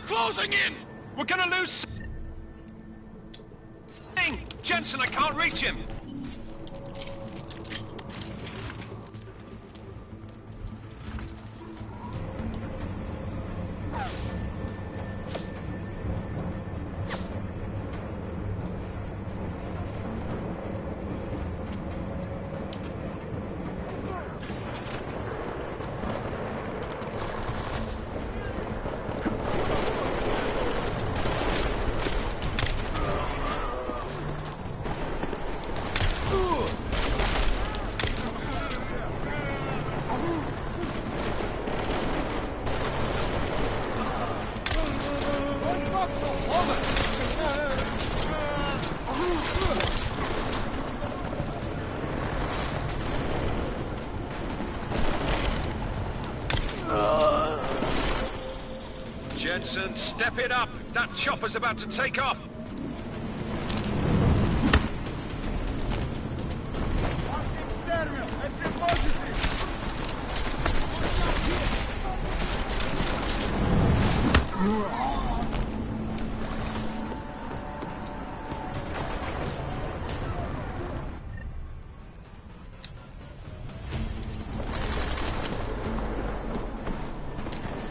closing in! We're gonna lose... Jensen, I can't reach him! Jensen, step it up! That chopper's about to take off!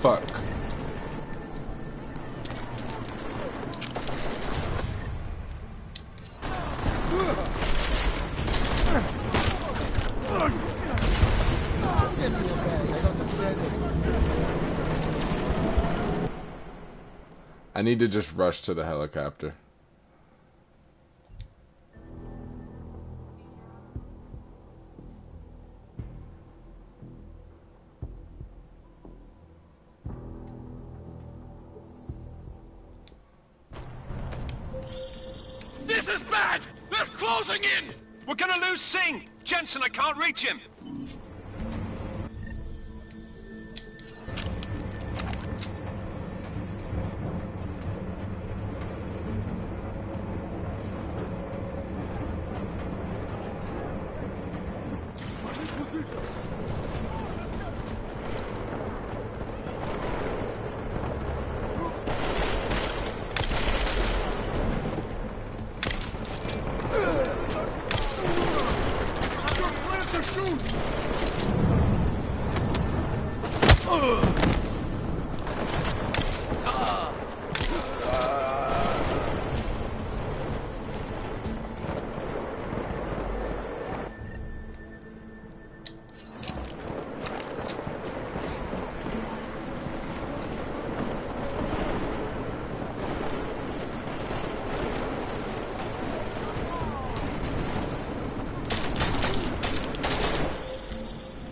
Fuck. I need to just rush to the helicopter. This is bad! They're closing in! We're gonna lose Singh! Jensen, I can't reach him!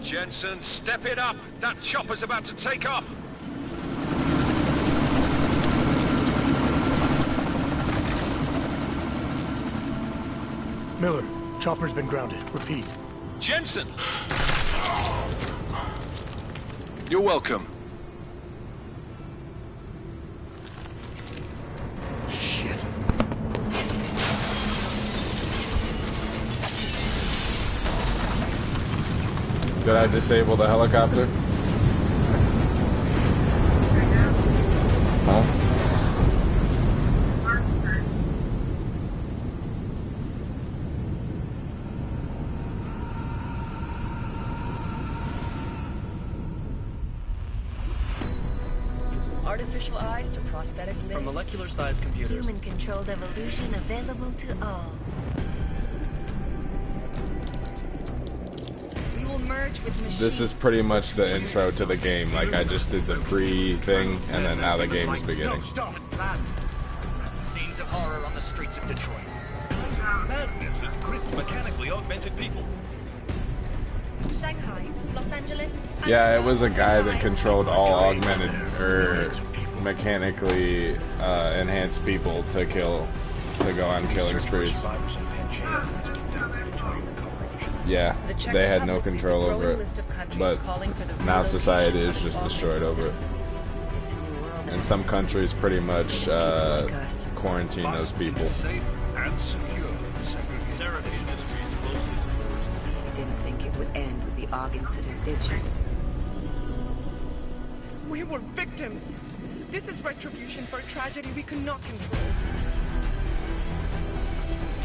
Jensen, step it up! That chopper's about to take off! Miller, chopper's been grounded. Repeat. Jensen! You're welcome. Shit. Did I disable the helicopter? Huh? Artificial eyes to prosthetic limbs. From molecular-sized computers. Human-controlled evolution available to all. We will merge with machines. This is pretty much the intro to the game. Like, I just did the pre-thing, and then now the game is beginning. No, stop! Scenes of horror on the streets of Detroit. Madness is crisp, mechanically augmented people. Shanghai, Los Angeles. Yeah, it was a guy that controlled all augmented, or mechanically enhanced people to go on killing sprees. Yeah, they had no control over it, but now society is just destroyed over it. And some countries pretty much quarantine those people. Didn't think it would end with the AUG incident, did you? We were victims. This is retribution for a tragedy we cannot control.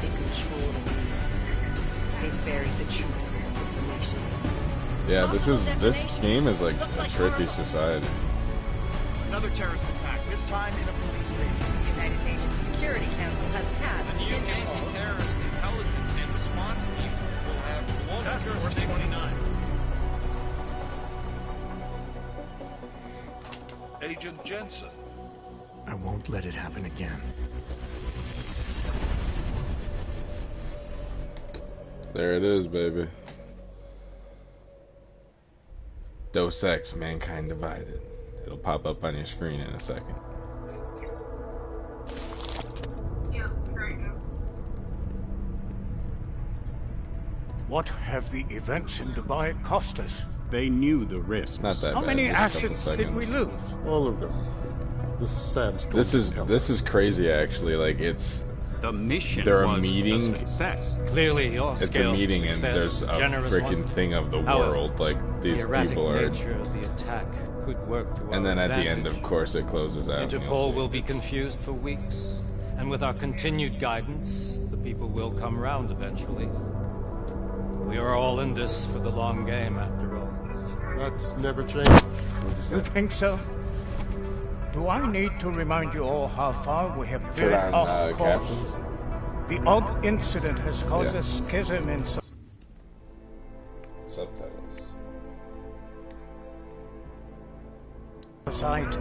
They control the news. They buried the truth of this information. Yeah, this game is like a trippy society. Another terrorist attack, this time in a police station. The United Nations Security Council has passed The new anti-terrorist intelligence and response team will have one jurisdiction. 29. Agent Jensen. I won't let it happen again. There it is, baby. Deus Ex, Mankind Divided. It'll pop up on your screen in a second. Yeah, right now. What have the events in Dubai cost us? They knew the risks. Not that How bad, many just a couple assets did we seconds. lose? All of them. This is sad story. This is crazy actually. Like it's The mission they're a was meeting. a success. Clearly, your It's scale a meeting of and success there's a generous freaking one. thing of the However, world. Like these the erratic people are. nature of the attack could work to And our then at the end, advantage. of course, it closes out. and you'll Interpol see. will be confused for weeks, and with our continued guidance, the people will come round eventually. We are all in this for the long game, after all. That's never changed. You think so? Do I need to remind you all how far we have Put veered on off course? captions. The Og incident has caused Yeah. a schism in Subtitles. society.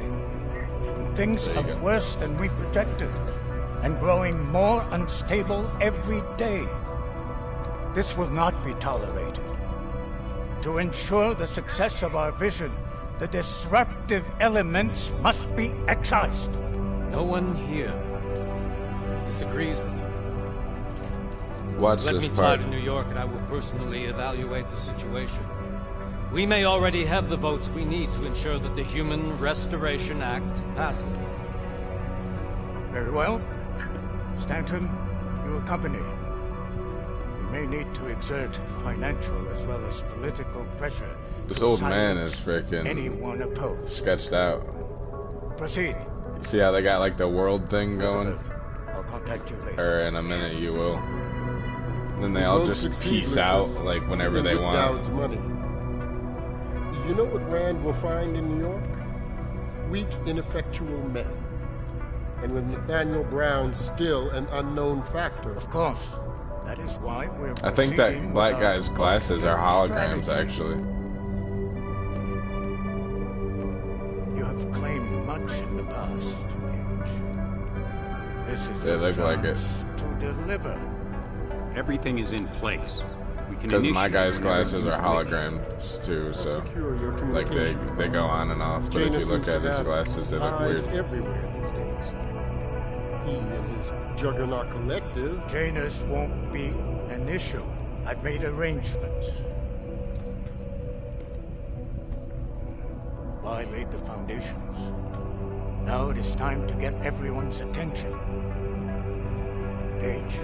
Things There you are go. worse than we projected, and growing more unstable every day. This will not be tolerated. To ensure the success of our vision, the disruptive elements must be excised. No one here disagrees with you. Watch Let this me fly part. to New York and I will personally evaluate the situation. We may already have the votes we need to ensure that the Human Restoration Act passes. Very well. Stanton, you accompany. We may need to exert financial as well as political pressure. This to old man silence is freaking anyone opposed. sketched out. Proceed. You see how they got like the world thing going? Elizabeth, I'll contact you later. Or in a minute you will. Then they We all won't just succeed, peace out Lucius. like whenever they With want. Dowd's money. You know what Rand will find in New York? Weak, ineffectual men. And with Nathaniel Brown still an unknown factor. Of course. That is why we're I think proceeding that black with our guy's glasses are holograms strategy. actually. You have claimed much in the past, Paige. This is They your look like it. chance to deliver. Everything is in place. We can Because my initiate guy's whenever glasses you are wish. holograms too, so Secure your like communication. they go on and off. But if Janus you look seems to at his have glasses, they look eyes weird. everywhere these days. He and his Juggernaut Collective. Janus won't be an issue. I've made arrangements. I laid the foundations. Now it is time to get everyone's attention. Paige,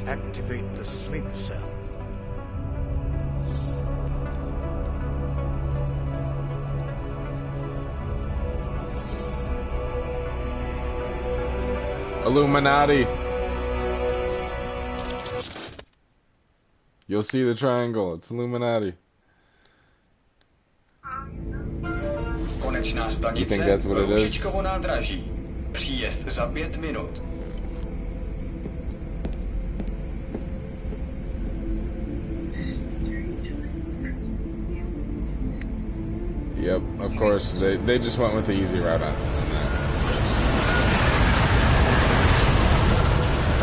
activate the sleep cell. Illuminati. You'll see the triangle. It's Illuminati. Konečná stanice. You think that's what it is? Růžičkovo nádraží. Příjezd za 5 minut. Yep, of course. They just went with the easy route on that.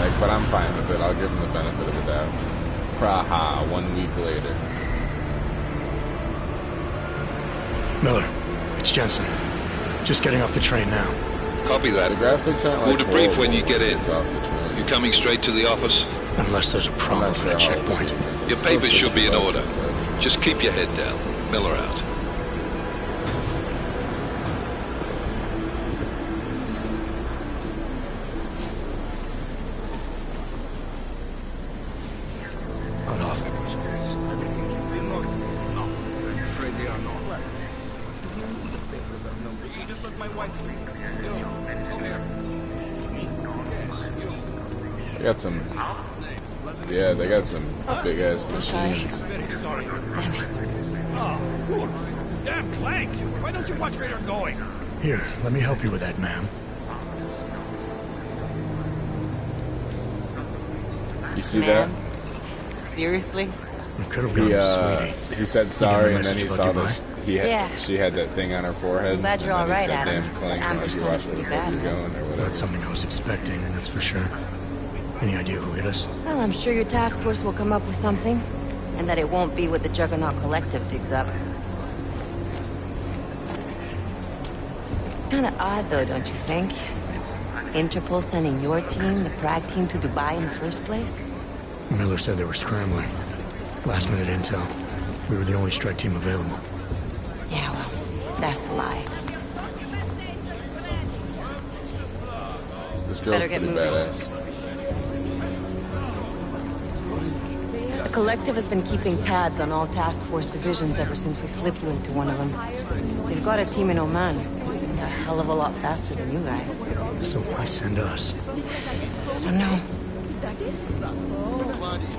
Like, but I'm fine with it. I'll give them the benefit of the doubt. Praha, 1 week later. Miller, it's Jensen. Just getting off the train now. Copy that. The graphics aren't We'll like debrief horrible when you get in. it's off the train. You coming straight to the office? Unless there's a I'm problem not at sure a how checkpoint. it is. Your It's papers still should be in 60 order. bucks, so. Just keep your head down. Miller out. Cut off. No, I'm afraid they are not. You just look my wife. They got some. Yeah, they got some big ass machines. Damn it. Oh, cool. Damn Clank! Why don't you watch where you're going? Here, let me help you with that, ma'am. You see that? Seriously? Could have gone, he said sorry, and then he saw that she had that thing on her forehead. I'm glad you're all right, Adam. Adam. Clank, Amber's watch pretty where bad, you're going or whatever. That's something I was expecting, that's for sure. Any idea who hit us? Well, I'm sure your task force will come up with something. And that it won't be what the Juggernaut Collective digs up. Kinda odd, though, don't you think? Interpol sending your team, the Prague team, to Dubai in the first place? Miller said they were scrambling. Last minute intel. We were the only strike team available. Yeah, well, that's a lie. This girl's Better get pretty moving. badass. The Collective has been keeping tabs on all task force divisions ever since we slipped you into one of them. They've got a team in Oman, moving a hell of a lot faster than you guys. So why send us? I don't know.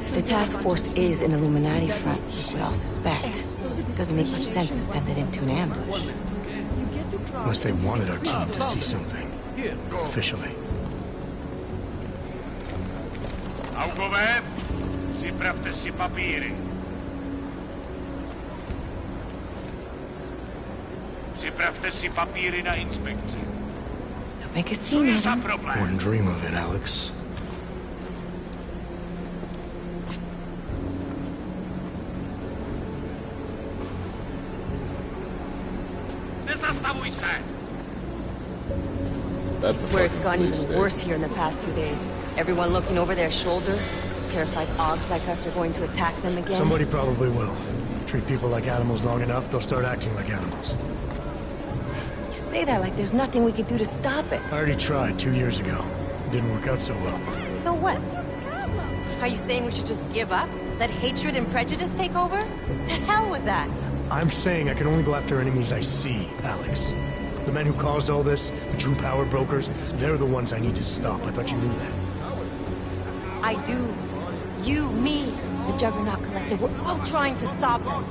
If the task force is an Illuminati front, like we all suspect, it doesn't make much sense to send it into an ambush. Unless they wanted our team to see something. Officially. Algové, připravte si papíry. Připravte si papíry na inspekci. Don't make a scene, Adam. Wouldn't dream of it, Alex. Nezastavuj se! I swear it's gotten even worse here in the past few days. Everyone looking over their shoulder. Terrified Augs like us are going to attack them again. Somebody probably will. Treat people like animals long enough, they'll start acting like animals. You say that like there's nothing we could do to stop it. I already tried 2 years ago. It didn't work out so well. So what? Are you saying we should just give up? Let hatred and prejudice take over? To hell with that! I'm saying I can only go after enemies I see, Alex. The men who caused all this, the true power brokers, they're the ones I need to stop. I thought you knew that. I do. You, me, the Juggernaut Collective, we're all trying to stop them.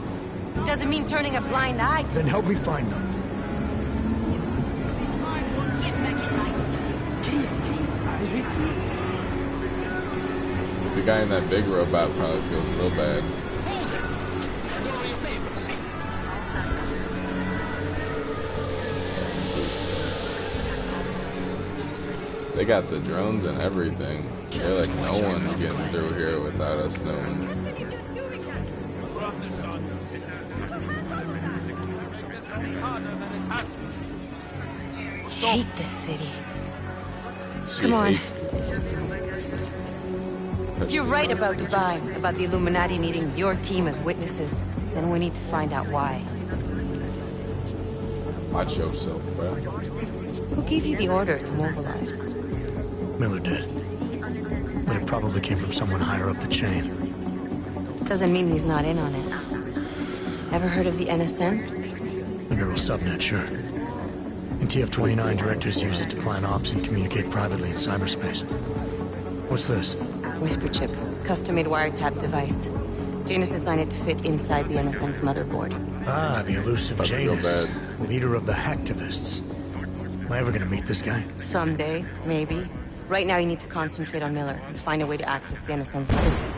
It doesn't mean turning a blind eye to Then help me find them. The guy in that big robot probably feels real bad. They got the drones and everything. They're like, no one's getting through here without us knowing. I hate this city. She Come on. hates- If you're right about Dubai, about the Illuminati needing your team as witnesses, then we need to find out why. Watch yourself, bro. Who gave you the order to mobilize? Miller did. But it probably came from someone higher up the chain. Doesn't mean he's not in on it. Ever heard of the NSN? The neural subnet, sure. And TF-29 directors use it to plan ops and communicate privately in cyberspace. What's this? Whisper chip, custom-made wiretap device. Janus designed it to fit inside the NSN's motherboard. Ah, the elusive Janus, leader of the hacktivists. Am I ever gonna meet this guy? Someday, maybe. Right now you need to concentrate on Miller and find a way to access the NSN's motherboard.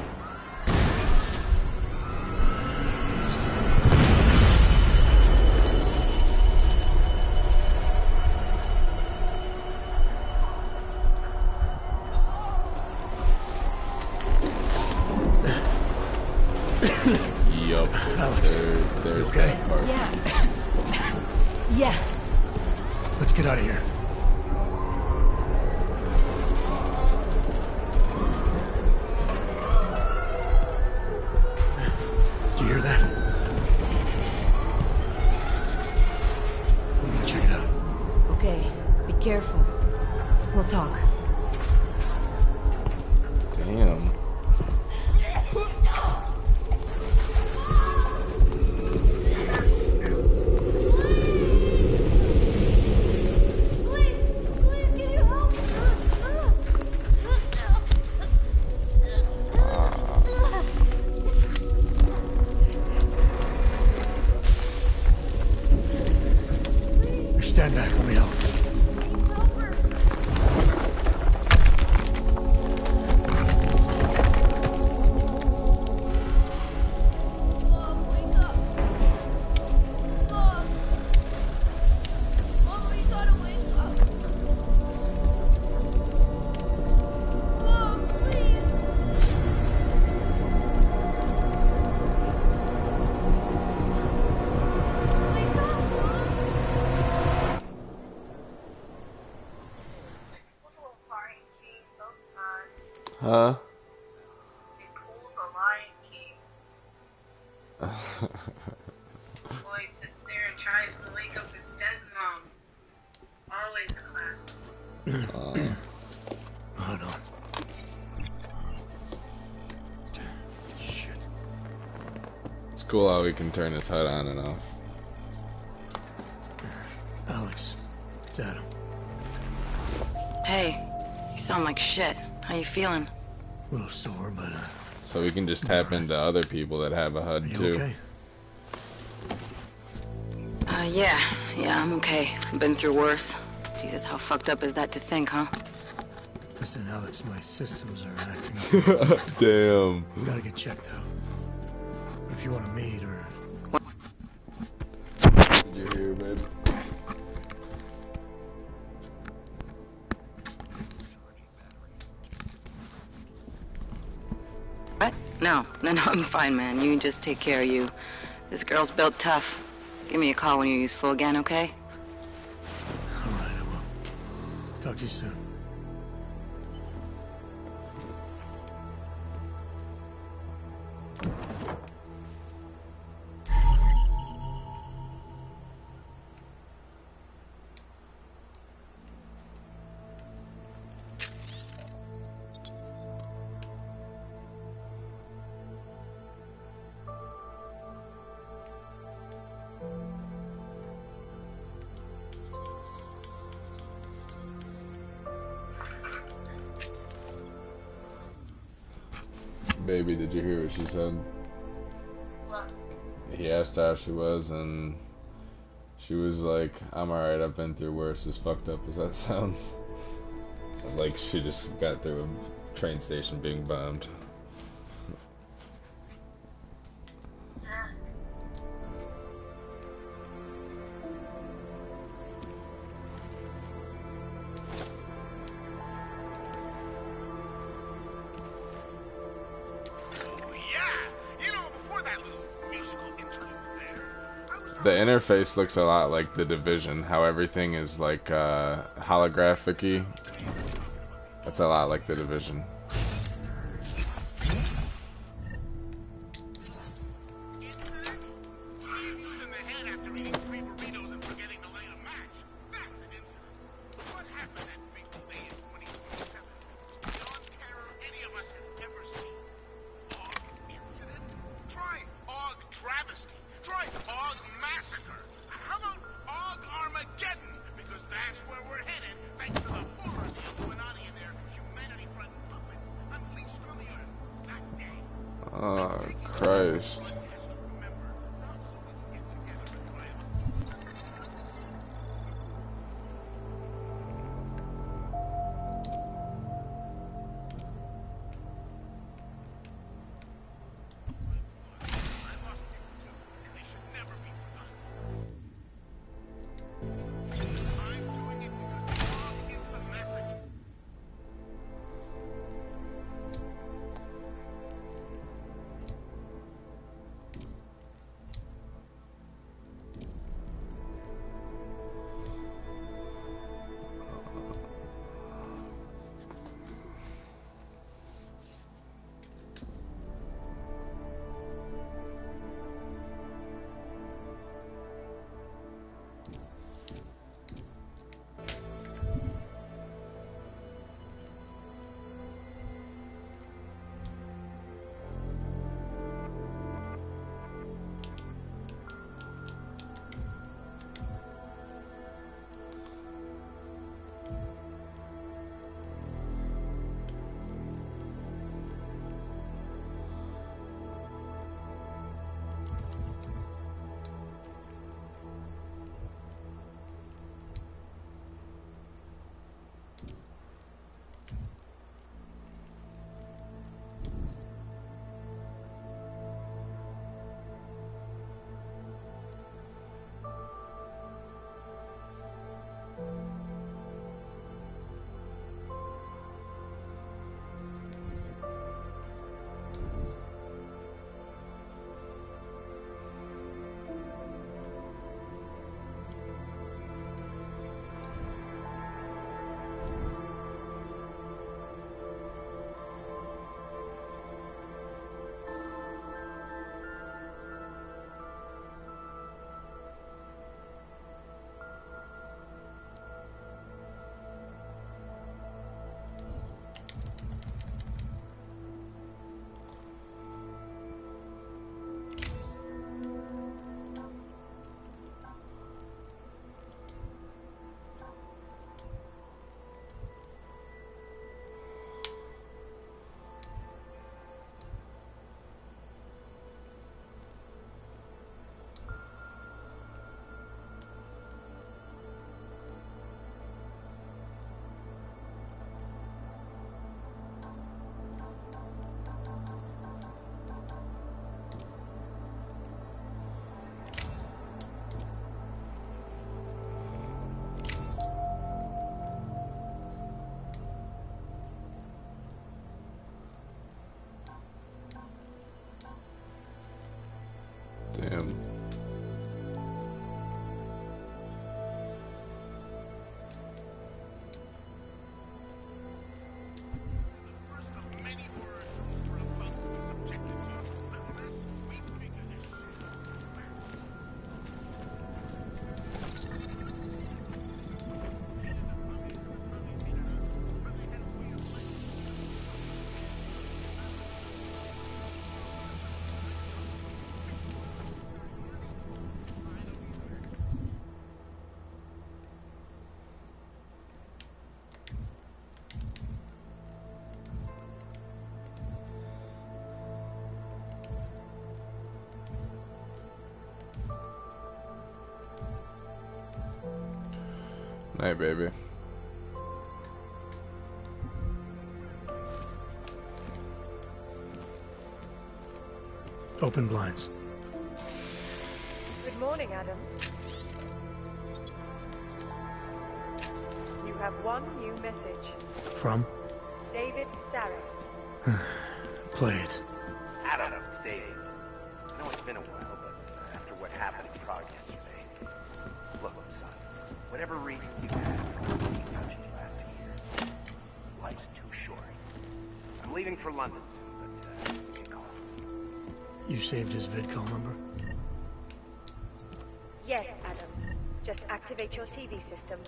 Yup. Alex, There's okay? that part. Yeah. Let's get out of here. Do you hear that? I'm gonna check it out. Okay, be careful. We'll talk. Damn. Lion King. Boy sits there and tries to wake up his dead mom. Always classic. Hold on. Shit. It's cool how we can turn his HUD on and off. Alex, it's Adam. Hey, you sound like shit. How you feeling? A little sore, but so we can just tap into other people that have a HUD too. Okay? Yeah, I'm okay. I've been through worse. Jesus, how fucked up is that to think, huh? Listen, Alex, my systems are acting up. Damn. Gotta get checked out. But if you want to meet or... What? Did you hear, babe? What? No, I'm fine, man. You just take care of you. This girl's built tough. Give me a call when you're useful again, okay? Alright, I will. Talk to you soon. Baby, did you hear what she said? What? He asked how she was, and she was like, I'm alright, I've been through worse, as fucked up as that sounds. Like she just got through a train station being bombed. The interface looks a lot like The Division, how everything is like holographic-y. It's a lot like The Division. Oh, Christ. Hey, baby. Open blinds. Good morning, Adam. You have one new message. From? David Sarek. Play it. Adam, it's David. I know it's been a while, but after what happened in Prague yesterday... Look, son, whatever reason you had for keeping in touch these last 2 years, life's too short. I'm leaving for London soon, but you can call. You saved his vidcall number? Yes, Adam. Just activate your TV system.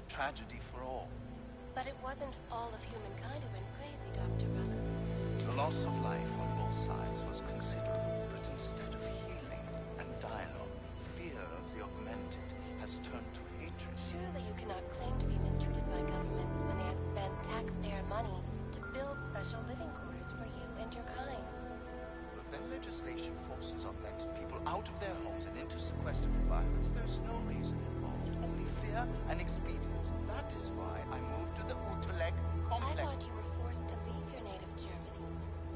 Tragedy for all. But it wasn't all of humankind who went crazy, Dr. Rucker. The loss of life on both sides was considerable, but instead of healing and dialogue, fear of the augmented has turned to hatred. Surely you cannot claim to be mistreated by governments when they have spent taxpayer money to build special living quarters for you and your kind. But when legislation forces augmented people out of their homes and into sequestered environments, there's no reason involved, only fear and expedience. That is why I moved to the Uteleg complex. I thought you were forced to leave your native Germany.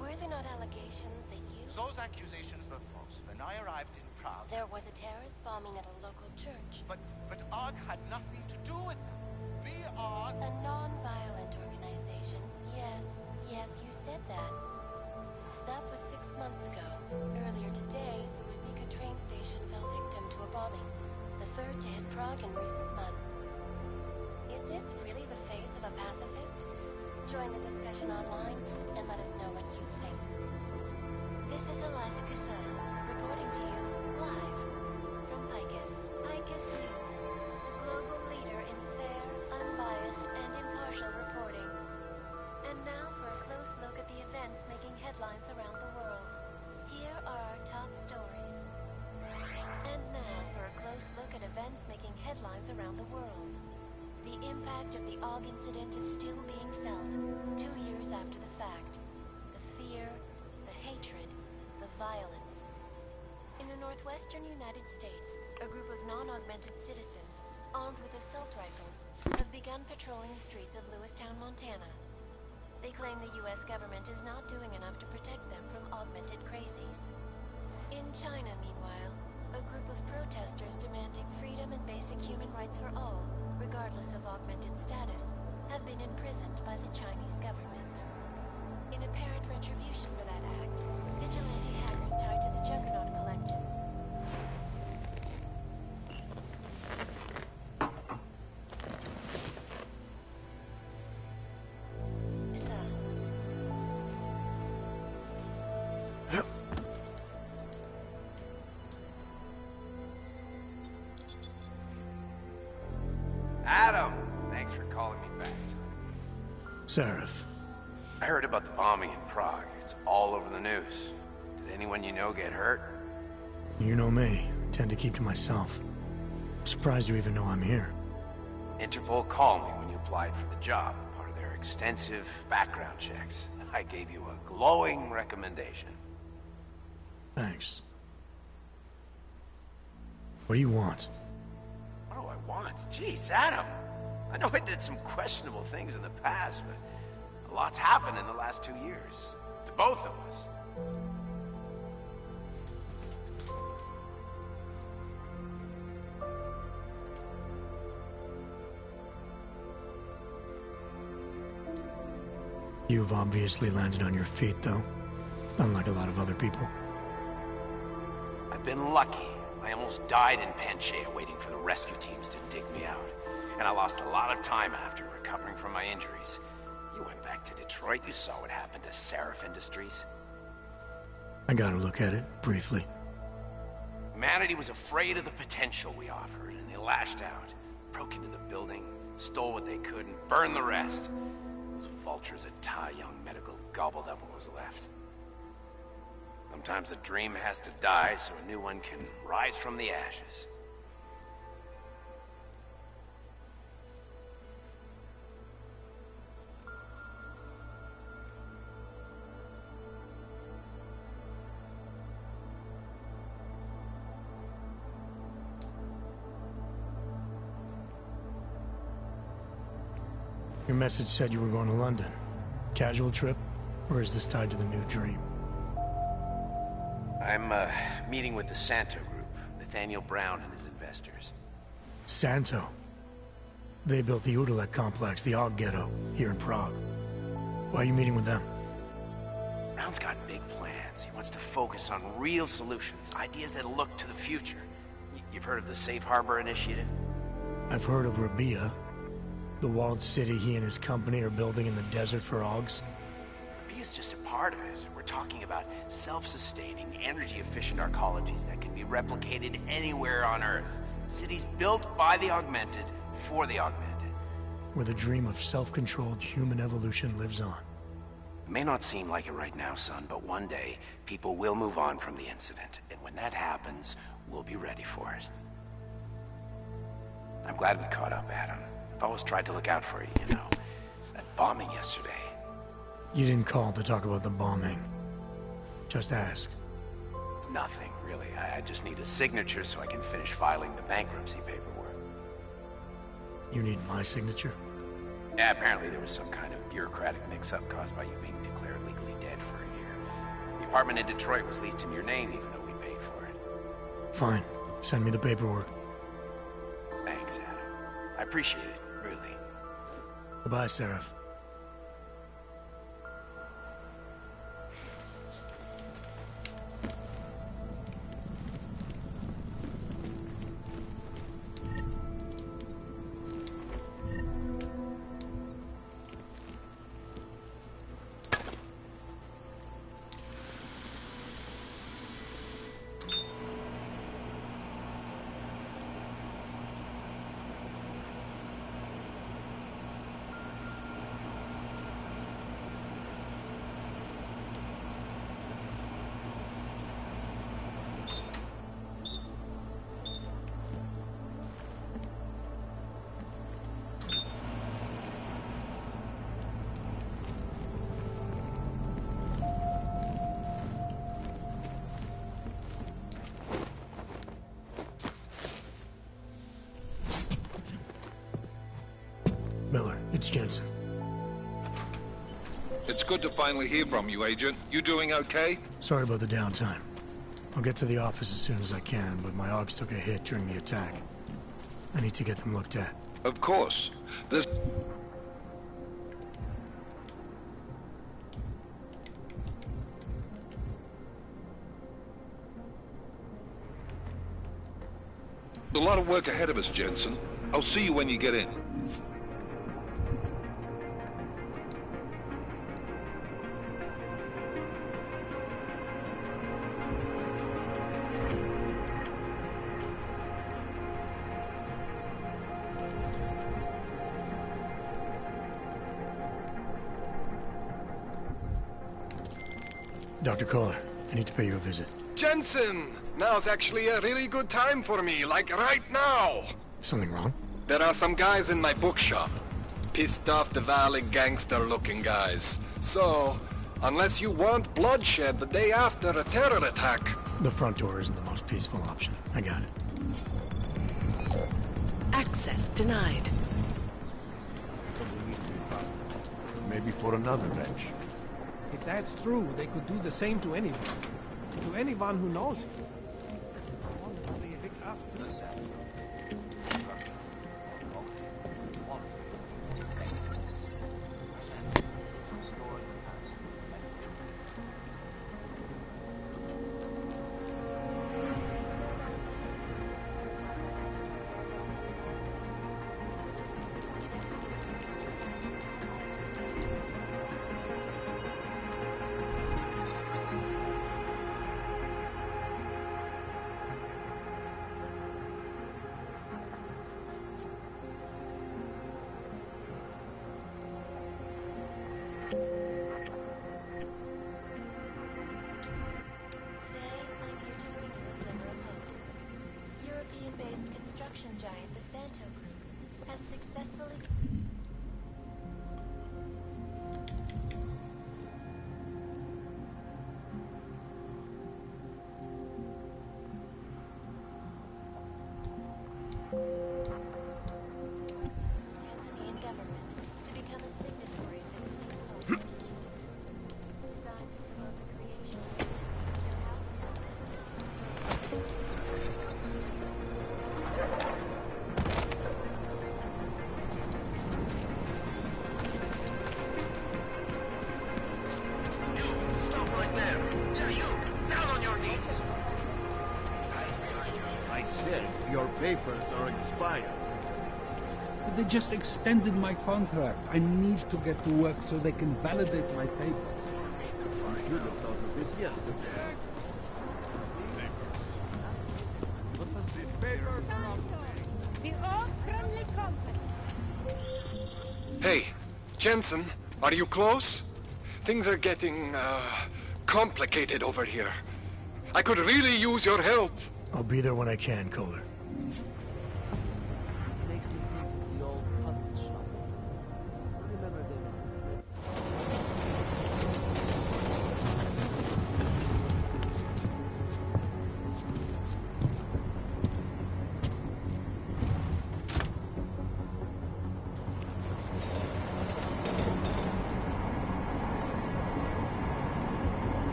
Were there not allegations that you... Those accusations were false. When I arrived in Prague... There was a terrorist bombing at a local church. But ARG had nothing to do with them. We are... A non-violent organization. Yes, you said that. That was 6 months ago. Earlier today, the Ruzicka train station fell victim to a bombing. The third to hit Prague in recent months. Is this really the face of a pacifist? Join the discussion online and let us know what you think. This is Eliza Cassell, reporting to you live from Picus. Picus News, the global leader in fair, unbiased, and impartial reporting. And now for a close look at the events making headlines around the world. Here are our top stories. And now for a close fans around the world. The impact of the AUG incident is still being felt 2 years after the fact. The fear, the hatred, the violence. In the northwestern United States, a group of non-augmented citizens, armed with assault rifles, have begun patrolling the streets of Lewistown, Montana. They claim the U.S. government is not doing enough to protect them from augmented crazies. In China, meanwhile, a group of protesters demanding freedom and basic human rights for all, regardless of augmented status, have been imprisoned by the Chinese government. In apparent retribution for that act, vigilante hackers tied to the Juggernaut Collective Adam, thanks for calling me back, son. Seraph. I heard about the bombing in Prague. It's all over the news. Did anyone you know get hurt? You know me. Tend to keep to myself. I'm surprised you even know I'm here. Interpol called me when you applied for the job, part of their extensive background checks. I gave you a glowing recommendation. Thanks. What do you want? What do I want? Jeez, Adam. I know I did some questionable things in the past, but a lot's happened in the last 2 years. To both of us. You've obviously landed on your feet, though. Unlike a lot of other people. I've been lucky. I almost died in Panchea waiting for the rescue teams to dig me out. And I lost a lot of time after recovering from my injuries. You went back to Detroit, you saw what happened to Seraph Industries. I got a look at it, briefly. Humanity was afraid of the potential we offered, and they lashed out. Broke into the building, stole what they could, and burned the rest. Those vultures at Tai Young Medical gobbled up what was left. Sometimes a dream has to die so a new one can rise from the ashes. Your message said you were going to London. Casual trip? Or is this tied to the new dream? I'm, meeting with the Santo Group, Nathaniel Brown and his investors. Santo? They built the Utelek complex, the AUG ghetto, here in Prague. Why are you meeting with them? Brown's got big plans. He wants to focus on real solutions, ideas that look to the future. You've heard of the Safe Harbor Initiative? I've heard of Rabia, the walled city he and his company are building in the desert for AUGs. Rabia's just a part of it. We're talking about self-sustaining, energy-efficient arcologies that can be replicated anywhere on Earth. Cities built by the augmented, for the augmented. Where the dream of self-controlled human evolution lives on. It may not seem like it right now, son, but one day, people will move on from the incident. And when that happens, we'll be ready for it. I'm glad we caught up, Adam. I've always tried to look out for you, you know. That bombing yesterday. You didn't call to talk about the bombing. Just ask. It's nothing, really. I just need a signature so I can finish filing the bankruptcy paperwork. You need my signature? Yeah, apparently there was some kind of bureaucratic mix-up caused by you being declared legally dead for a year. The apartment in Detroit was leased in your name even though we paid for it. Fine. Send me the paperwork. Thanks, Adam. I appreciate it, really. Goodbye, Seraph. It's Jensen. It's good to finally hear from you, Agent. You doing okay? Sorry about the downtime. I'll get to the office as soon as I can, but my Augs took a hit during the attack. I need to get them looked at. Of course. There's... a lot of work ahead of us, Jensen. I'll see you when you get in. Dr. Kohler, I need to pay you a visit. Jensen! Now's actually a really good time for me, like right now! Something wrong? There are some guys in my bookshop. Pissed off the Valley gangster-looking guys. So, unless you want bloodshed the day after a terror attack... The front door isn't the most peaceful option. I got it. Access denied. Maybe for another wrench. If that's true, they could do the same to anyone. To anyone who knows it. Giant, the Santo Group, has successfully... Tanzanian government to become a signatory of the Code. Designed to promote the creation of Your papers are expired. They just extended my contract. I need to get to work so they can validate my papers. You should have thought of this yesterday. The all-friendly company. Hey, Jensen, are you close? Things are getting, complicated over here. I could really use your help. I'll be there when I can, Kohler.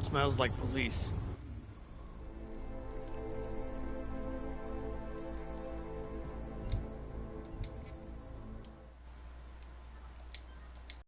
Smells like police.